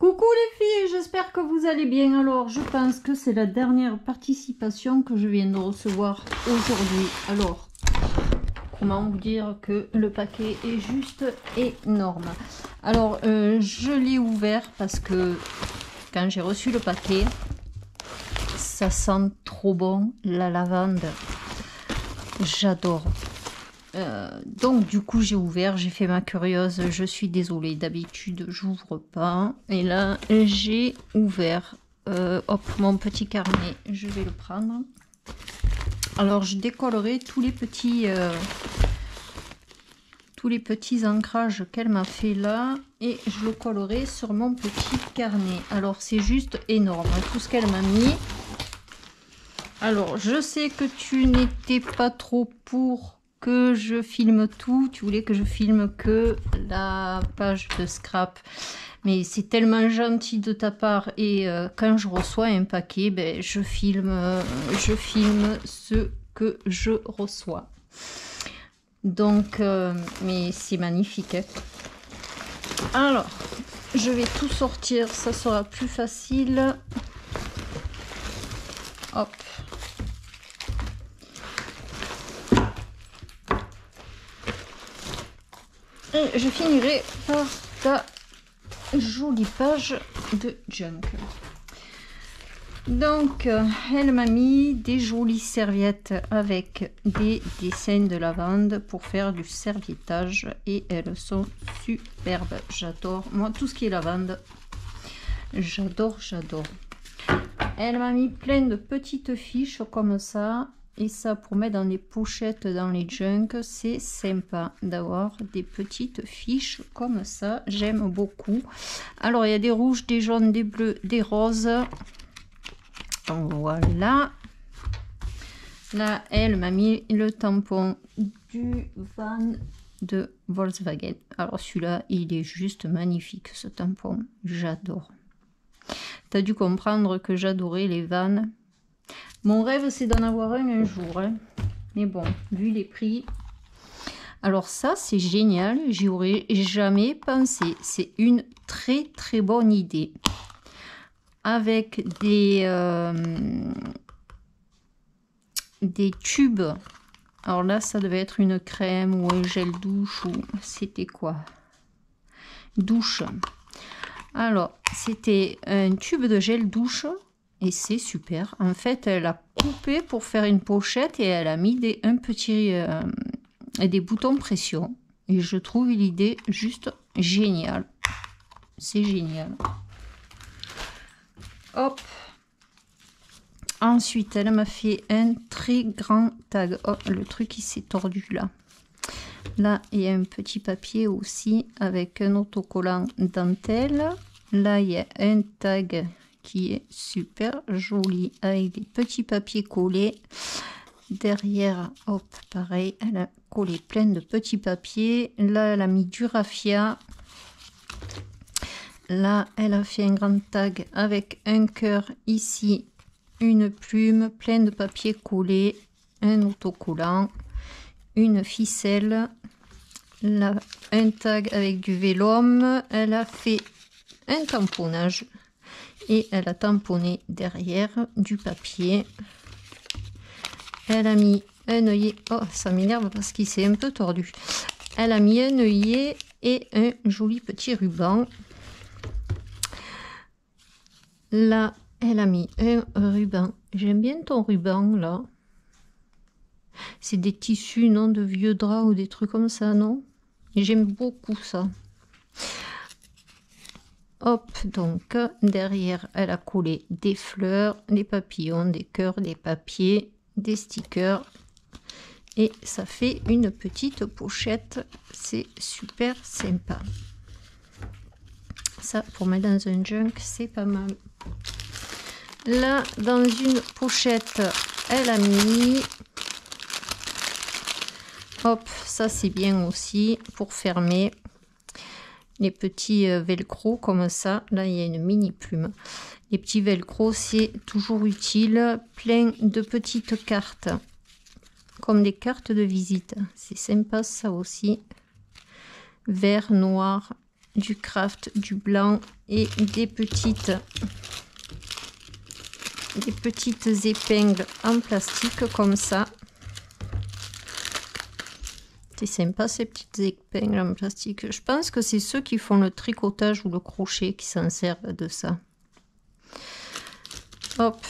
Coucou les filles, j'espère que vous allez bien. Alors, je pense que c'est la dernière participation que je viens de recevoir aujourd'hui. Alors, comment vous dire que le paquet est juste énorme. Alors, je l'ai ouvert parce que quand j'ai reçu le paquet, ça sent trop bon, la lavande. J'adore. Donc du coup j'ai ouvert, j'ai fait ma curieuse, je suis désolée, d'habitude j'ouvre pas, et là j'ai ouvert. Hop, mon petit carnet, je vais le prendre. Alors je décollerai tous les petits ancrages qu'elle m'a fait là, et je le collerai sur mon petit carnet. Alors c'est juste énorme tout ce qu'elle m'a mis. Alors je sais que tu n'étais pas trop pour que je filme tout, tu voulais que je filme que la page de scrap, mais c'est tellement gentil de ta part, et quand je reçois un paquet, ben, je filme ce que je reçois. Donc mais c'est magnifique, hein. Alors je vais tout sortir, ça sera plus facile. Hop. Et je finirai par ta jolie page de junk. Donc, elle m'a mis des jolies serviettes avec des dessins de lavande pour faire du serviettage, et elles sont superbes. J'adore, moi, tout ce qui est lavande, j'adore, j'adore. Elle m'a mis plein de petites fiches comme ça. Et ça, pour mettre dans les pochettes, dans les junks, c'est sympa d'avoir des petites fiches comme ça. J'aime beaucoup. Alors, il y a des rouges, des jaunes, des bleus, des roses. Voilà. Là, elle m'a mis le tampon du van de Volkswagen. Alors, celui-là, il est juste magnifique, ce tampon. J'adore. Tu as dû comprendre que j'adorais les vannes. Mon rêve, c'est d'en avoir un jour, hein. Mais bon, vu les prix. Alors ça, c'est génial. J'y aurais jamais pensé. C'est une très très bonne idée. Avec des tubes. Alors là, ça devait être une crème ou un gel douche, ou c'était quoi? Douche. Alors, c'était un tube de gel douche. Et c'est super. En fait, elle a coupé pour faire une pochette, et elle a mis des boutons pression. Et je trouve l'idée juste géniale. C'est génial. Hop. Ensuite, elle m'a fait un très grand tag. Oh, le truc qui s'est tordu là. Là, il y a un petit papier aussi avec un autocollant dentelle. Là, il y a un tag qui est super joli avec des petits papiers collés. Derrière, hop, pareil, elle a collé plein de petits papiers. Là, elle a mis du raffia. Là, elle a fait un grand tag avec un cœur ici, une plume, plein de papiers collés, un autocollant, une ficelle. Là, un tag avec du vélum. Elle a fait un tamponnage. Et elle a tamponné derrière du papier. Elle a mis un œillet. Oh, ça m'énerve parce qu'il s'est un peu tordu. Elle a mis un œillet et un joli petit ruban. Là, elle a mis un ruban. J'aime bien ton ruban, là. C'est des tissus, non, de vieux draps ou des trucs comme ça, non? J'aime beaucoup ça. Hop, donc derrière, elle a collé des fleurs, des papillons, des cœurs, des papiers, des stickers. Et ça fait une petite pochette. C'est super sympa. Ça, pour mettre dans un junk, c'est pas mal. Là, dans une pochette, elle a mis... Hop, ça c'est bien aussi pour fermer. Les petits velcro comme ça. Là, il y a une mini plume. Les petits velcro, c'est toujours utile. Plein de petites cartes. Comme des cartes de visite. C'est sympa ça aussi. Vert, noir du craft, du blanc et des petites épingles en plastique comme ça. C'est sympa ces petites épingles en plastique. Je pense que c'est ceux qui font le tricotage ou le crochet qui s'en servent de ça. Hop,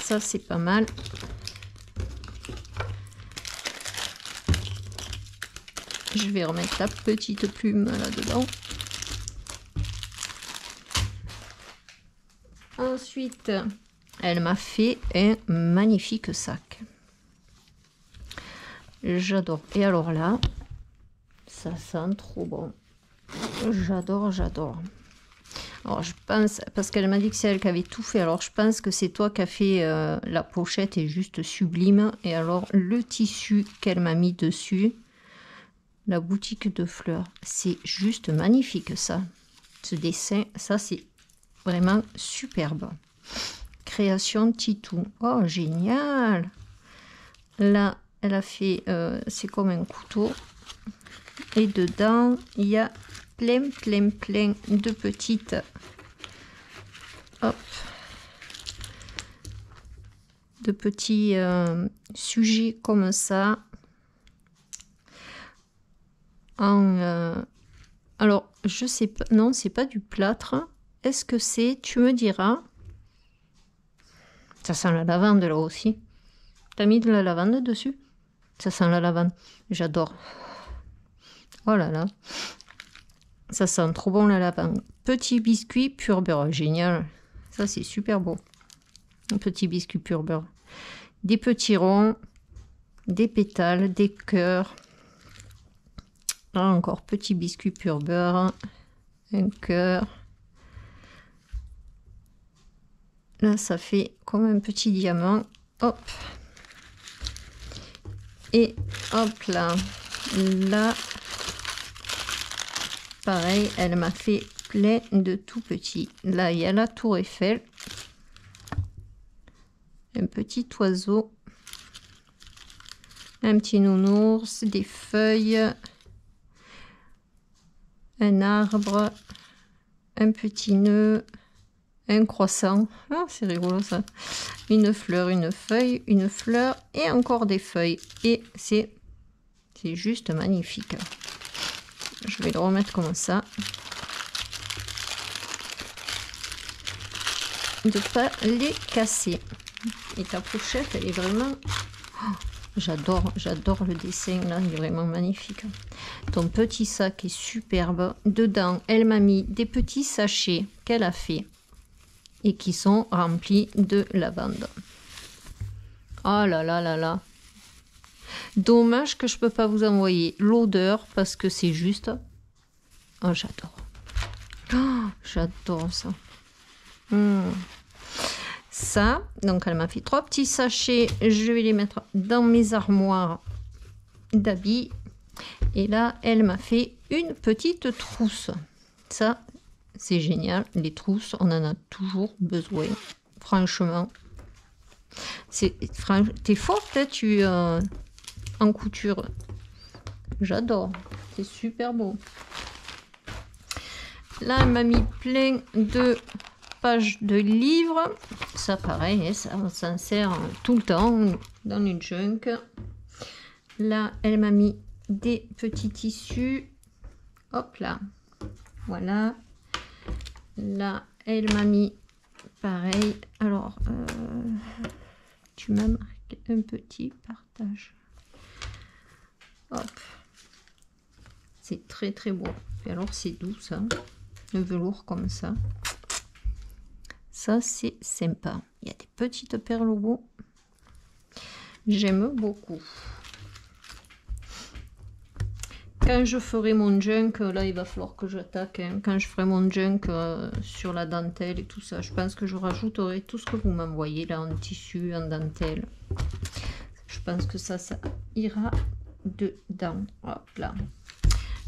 ça c'est pas mal. Je vais remettre la petite plume là-dedans. Ensuite, elle m'a fait un magnifique sac. J'adore. Et alors là, ça sent trop bon. J'adore, j'adore. Alors je pense, parce qu'elle m'a dit que c'est elle qui avait tout fait, alors je pense que c'est toi qui as fait la pochette, est juste sublime. Et alors le tissu qu'elle m'a mis dessus, la boutique de fleurs, c'est juste magnifique ça. Ce dessin, ça c'est vraiment superbe. Création Titou. Oh génial. Là, elle a fait, c'est comme un couteau. Et dedans, il y a plein de petites, hop, de petits sujets comme ça. Alors, je sais pas, non, c'est pas du plâtre. Est-ce que c'est, tu me diras. Ça sent la lavande là aussi. T'as mis de la lavande dessus? Ça sent la lavande. J'adore. Oh là là. Ça sent trop bon la lavande. Petit biscuit pur beurre. Génial. Ça c'est super beau. Un petit biscuit pur beurre. Des petits ronds. Des pétales. Des cœurs. Là encore petit biscuit pur beurre. Un cœur. Là ça fait comme un petit diamant. Hop. Et hop là. Là. Pareil, elle m'a fait plein de tout petits. Là, il y a la tour Eiffel. Un petit oiseau. Un petit nounours. Des feuilles. Un arbre. Un petit nœud. Un croissant. Ah, c'est rigolo ça. Une fleur, une feuille, une fleur et encore des feuilles. Et c'est juste magnifique. Je vais le remettre comme ça. De pas les casser. Et ta pochette, elle est vraiment... Oh, j'adore le dessin là, il est vraiment magnifique. Ton petit sac est superbe. Dedans, elle m'a mis des petits sachets qu'elle a fait et qui sont remplis de lavande. Oh là là là là. Dommage que je peux pas vous envoyer l'odeur parce que c'est juste... Oh, j'adore. Oh, j'adore ça. Ça, donc elle m'a fait 3 petits sachets. Je vais les mettre dans mes armoires d'habits. Et là, elle m'a fait une petite trousse. Ça, c'est génial. Les trousses, on en a toujours besoin. Franchement. T'es forte, hein, tu... en couture. J'adore. C'est super beau. Là, elle m'a mis plein de pages de livres. Ça, pareil, ça, on s'en sert tout le temps dans une junk. Là, elle m'a mis des petits tissus. Hop là. Voilà. Là, elle m'a mis pareil. Alors, tu m'as marqué un petit partage. Hop. C'est très très beau. Et alors c'est doux ça. Le velours comme ça. Ça c'est sympa. Il y a des petites perles au bout. J'aime beaucoup. Quand je ferai mon junk, là il va falloir que j'attaque. Hein. Quand je ferai mon junk sur la dentelle et tout ça, je pense que je rajouterai tout ce que vous m'envoyez là en tissu, en dentelle. Je pense que ça ira dedans. Hop là.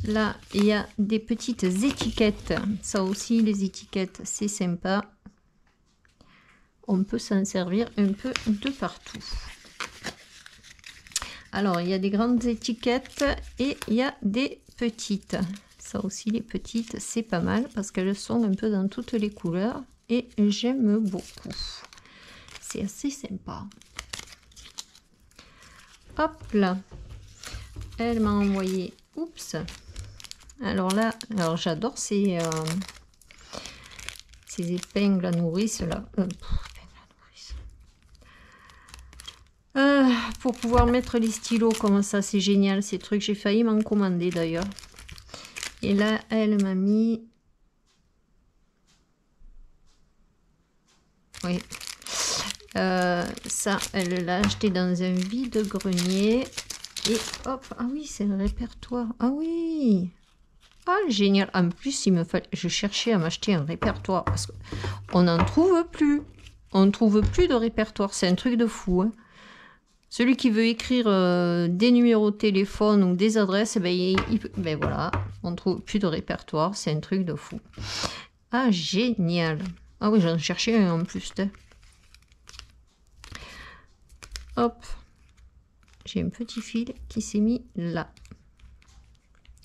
Là, il y a des petites étiquettes. Ça aussi, les étiquettes, c'est sympa. On peut s'en servir un peu de partout. Alors, il y a des grandes étiquettes et il y a des petites. Ça aussi, les petites, c'est pas mal parce qu'elles sont un peu dans toutes les couleurs et j'aime beaucoup. C'est assez sympa. Hop là. Elle m'a envoyé... Oups. Alors là, alors j'adore ces épingles à nourrice là. Pour pouvoir mettre les stylos comme ça, c'est génial ces trucs. J'ai failli m'en commander d'ailleurs. Et là, elle m'a mis... Oui. Ça, elle l'a acheté dans un vide-grenier. Et hop, ah oui, c'est le répertoire. Ah oui. Ah, génial. En plus, il me fallait... je cherchais à m'acheter un répertoire parce qu'on n'en trouve plus. On ne trouve plus de répertoire. C'est un truc de fou, hein. Celui qui veut écrire des numéros de téléphone ou des adresses, ben voilà, on ne trouve plus de répertoire. C'est un truc de fou. Ah, génial. Ah oui, j'en cherchais un en plus. Hop. J'ai un petit fil qui s'est mis là.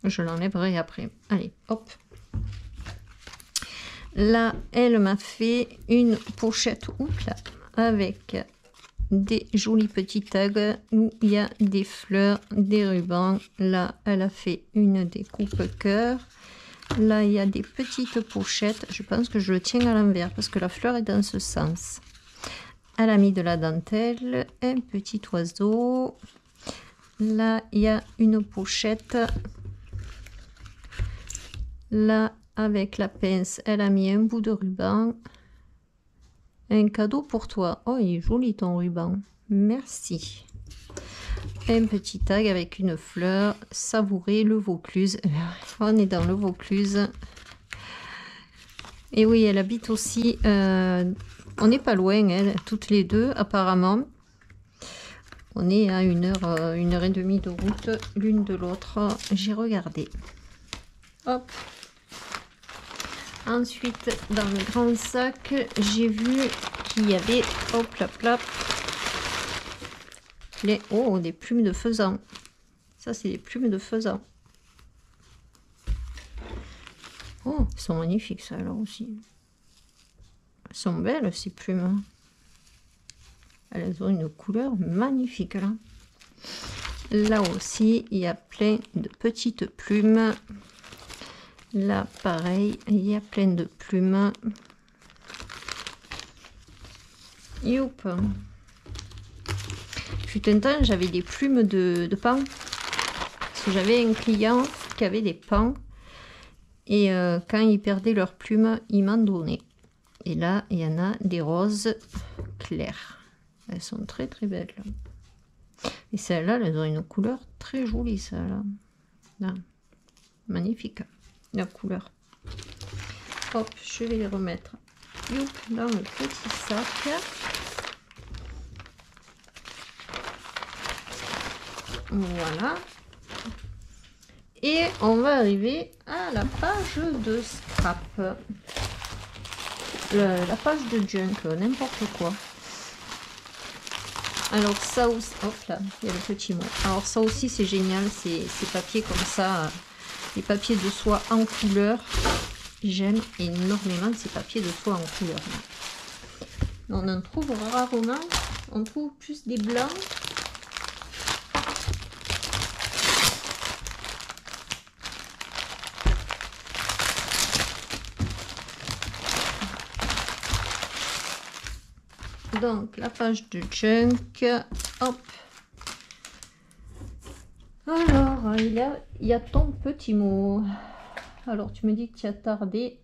Je l'enlèverai après. Allez, hop. Là, elle m'a fait une pochette là, avec... des jolis petits tags où il y a des fleurs, des rubans. Là, elle a fait une découpe cœur. Là, il y a des petites pochettes. Je pense que je le tiens à l'envers parce que la fleur est dans ce sens. Elle a mis de la dentelle, un petit oiseau. Là, il y a une pochette. Là, avec la pince, elle a mis un bout de ruban. Un cadeau pour toi. Oh, il est joli ton ruban. Merci. Un petit tag avec une fleur. Savourer le Vaucluse. On est dans le Vaucluse. Et oui, elle habite aussi... on n'est pas loin, elle, toutes les deux, apparemment. On est à 1h30 de route, l'une de l'autre. J'ai regardé. Hop. Ensuite, dans le grand sac, j'ai vu qu'il y avait, hop là, plap, des plumes de faisan. Ça, c'est des plumes de faisan. Oh, elles sont magnifiques, ça, alors aussi. Elles sont belles, ces plumes. Elles ont une couleur magnifique, là. Là aussi, il y a plein de petites plumes. Là, pareil, il y a plein de plumes. Youp. Fut un temps, j'avais des plumes de paon. Parce que j'avais un client qui avait des paons. Et quand ils perdaient leurs plumes, ils m'en donnaient. Et là, il y en a des roses claires. Elles sont très très belles. Et celles-là, elles ont une couleur très jolie, celle-là. Là. Magnifique. La couleur. Hop, je vais les remettre dans le petit sac. Voilà. Et on va arriver à la page de scrap. La page de junk, n'importe quoi. Alors ça aussi, hop là, il y a le petit mot. Alors ça aussi c'est génial, ces papiers comme ça. Les papiers de soie en couleur, j'aime énormément ces papiers de soie en couleur. On en trouve rarement, on trouve plus des blancs. Donc la page de junk, hop. Alors, il y a ton petit mot. Alors, tu me dis que tu as tardé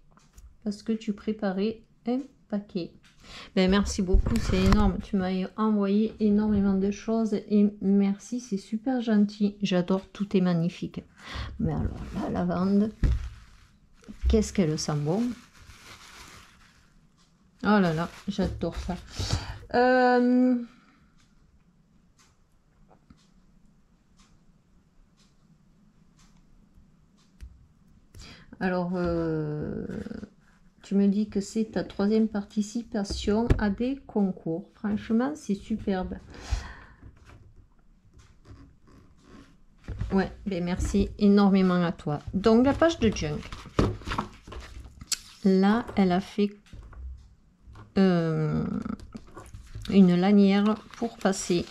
parce que tu préparais un paquet. Ben, merci beaucoup, c'est énorme. Tu m'as envoyé énormément de choses et merci, c'est super gentil. J'adore, tout est magnifique. Mais alors, la lavande, qu'est-ce qu'elle sent bon. Oh là là, j'adore ça. Alors, tu me dis que c'est ta 3e participation à des concours. Franchement, c'est superbe. Ouais, ben merci énormément à toi. Donc la page de Junk. Là, elle a fait une lanière pour passer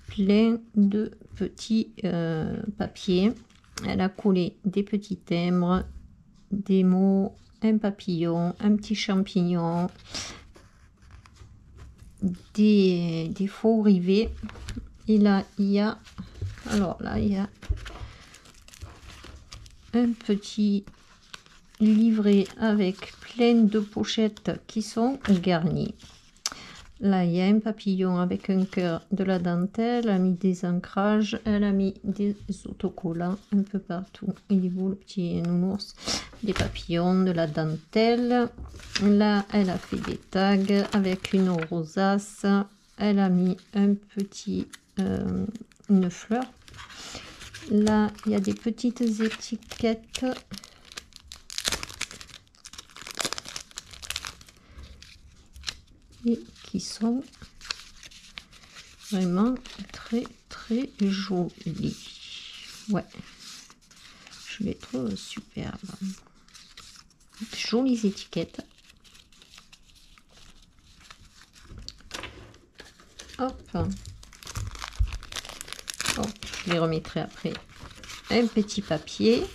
plein de petits papiers. Elle a collé des petits timbres, des mots, un papillon, un petit champignon, des faux rivets. Et là, il y a, alors là, il y a un petit livret avec plein de pochettes qui sont garnies. Là, il y a un papillon avec un cœur, de la dentelle, elle a mis des ancrages, elle a mis des autocollants un peu partout. Il est beau le petit nounours. Des papillons, de la dentelle. Là, elle a fait des tags avec une rosace. Elle a mis un petit, une fleur. Là, il y a des petites étiquettes. Et qui sont vraiment très très jolies. Ouais, je les trouve superbes. Jolies étiquettes. Hop. Hop, je les remettrai après. Un petit papier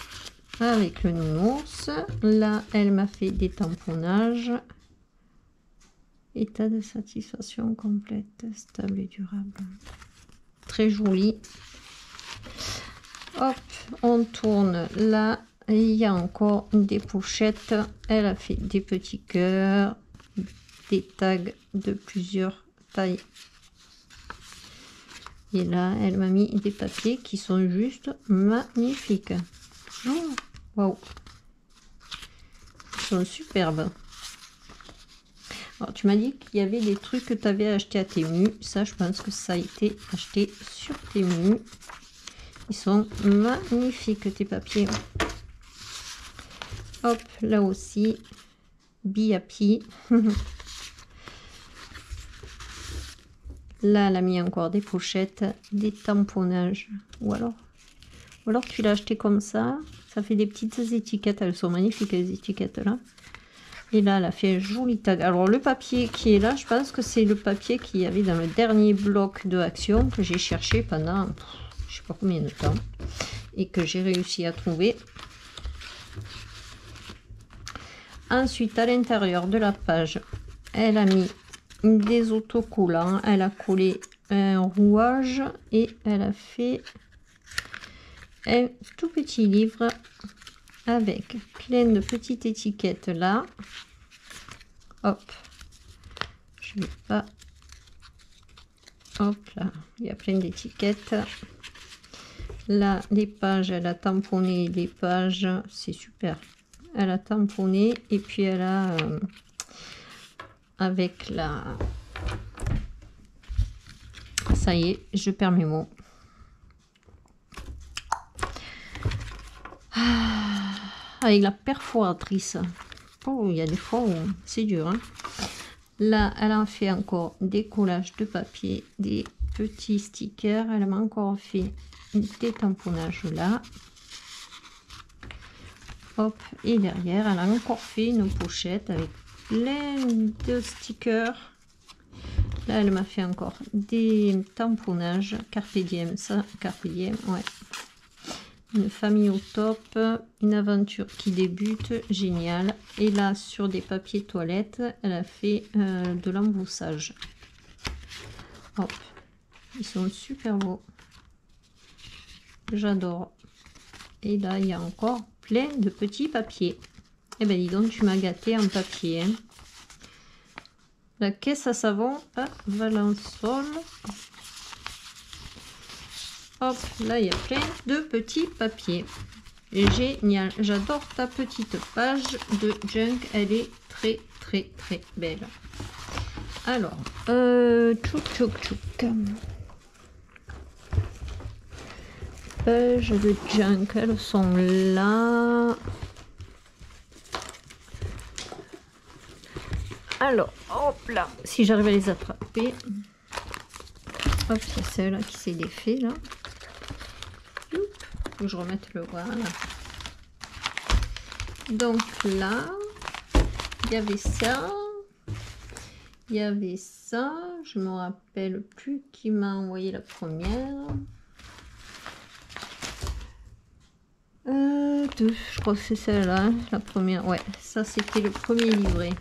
avec le nounours. Là, elle m'a fait des tamponnages. État de satisfaction complète, stable et durable. Très joli. Hop, on tourne. Là, il y a encore des pochettes. Elle a fait des petits cœurs, des tags de plusieurs tailles. Et là, elle m'a mis des papiers qui sont juste magnifiques. Oh, waouh! Ils sont superbes. Alors, tu m'as dit qu'il y avait des trucs que tu avais acheté à Temu. Ça, je pense que ça a été acheté sur Temu. Ils sont magnifiques, tes papiers. Hop, là aussi, Be Happy. Là, elle a mis encore des pochettes, des tamponnages. Ou alors tu l'as acheté comme ça. Ça fait des petites étiquettes. Elles sont magnifiques, les étiquettes là. Et là, elle a fait un joli tag. Alors, le papier qui est là, je pense que c'est le papier qu'il y avait dans le dernier bloc de Action que j'ai cherché pendant, je sais pas combien de temps. Et que j'ai réussi à trouver. Ensuite, à l'intérieur de la page, elle a mis des autocollants. Elle a collé un rouage et elle a fait un tout petit livre avec plein de petites étiquettes là. Hop, je vais pas. Hop là, il y a plein d'étiquettes. Là, les pages, elle a tamponné les pages, c'est super. Elle a tamponné et puis elle a avec la. Ça y est, je perds mes mots. Avec la perforatrice. Oh, il y a des fois où c'est dur. Hein. Là, elle a fait encore des collages de papier, des petits stickers. Elle m'a encore fait des tamponnages là. Hop, et derrière, elle a encore fait une pochette avec plein de stickers. Là, elle m'a fait encore des tamponnages. Carpe diem, ça, carpe diem, ouais. Une famille au top, une aventure qui débute, génial. Et là, sur des papiers toilettes, elle a fait de l'emboussage. Hop, ils sont super beaux. J'adore. Et là, il y a encore plein de petits papiers. Eh ben, dis donc, tu m'as gâté en papier. Hein. La caisse à savon à Valençol. Hop, là, il y a plein de petits papiers. Génial. J'adore ta petite page de Junk. Elle est très, très, très belle. Alors, tchouk, tchouk, tchouk. Pages de Junk, elles sont là. Alors, hop là, si j'arrive à les attraper. Hop, c'est celle qui s'est défait là. faut que je remette le voilà. Donc là, il y avait ça. Il y avait ça. Je me rappelle plus qui m'a envoyé la première. Je crois que c'est celle-là, la première. Ouais, ça c'était le premier livret.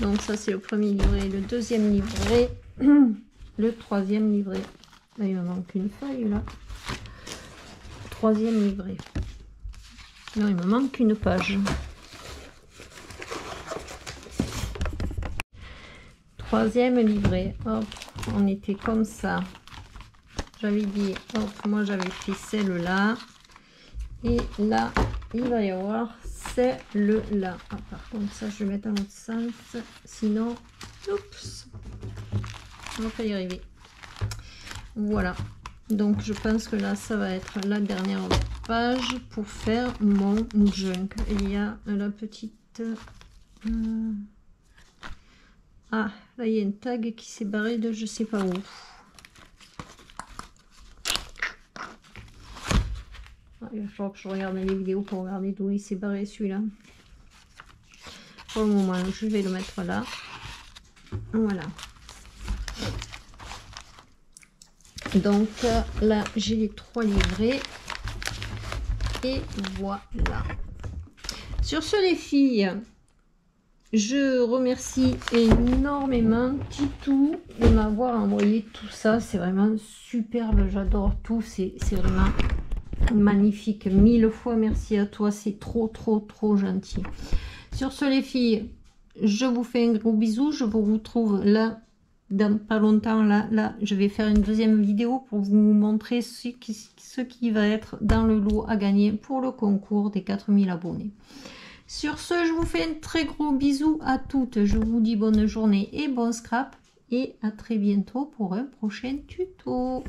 Donc ça c'est le premier livret, le deuxième livret, le troisième livret. Là, il me manque une feuille là. Troisième livret. Non, il me manque une page. Troisième livret. Hop, on était comme ça. J'avais dit, hop, moi j'avais fait celle-là. Et là, il va y avoir celle-là. Ah, par contre, ça, je vais mettre dans l'autre sens. Sinon, oups, on va pas y arriver. Voilà. Donc, je pense que là, ça va être la dernière page pour faire mon junk. Il y a la petite... Ah, là, il y a une tag qui s'est barrée de je sais pas où. Il va falloir que je regarde les vidéos pour regarder d'où il s'est barré celui-là. Pour le moment, je vais le mettre là. Voilà. Donc là, j'ai les 3 livrets. Et voilà. Sur ce, les filles, je remercie énormément Titou de m'avoir envoyé tout ça. C'est vraiment superbe. J'adore tout. C'est vraiment... magnifique, 1000 fois merci à toi, c'est trop gentil. Sur ce, les filles, je vous fais un gros bisou, je vous retrouve là dans pas longtemps. Là je vais faire une deuxième vidéo pour vous montrer ce qui va être dans le lot à gagner pour le concours des 4000 abonnés. Sur ce, je vous fais un très gros bisou à toutes, je vous dis bonne journée et bon scrap et à très bientôt pour un prochain tuto.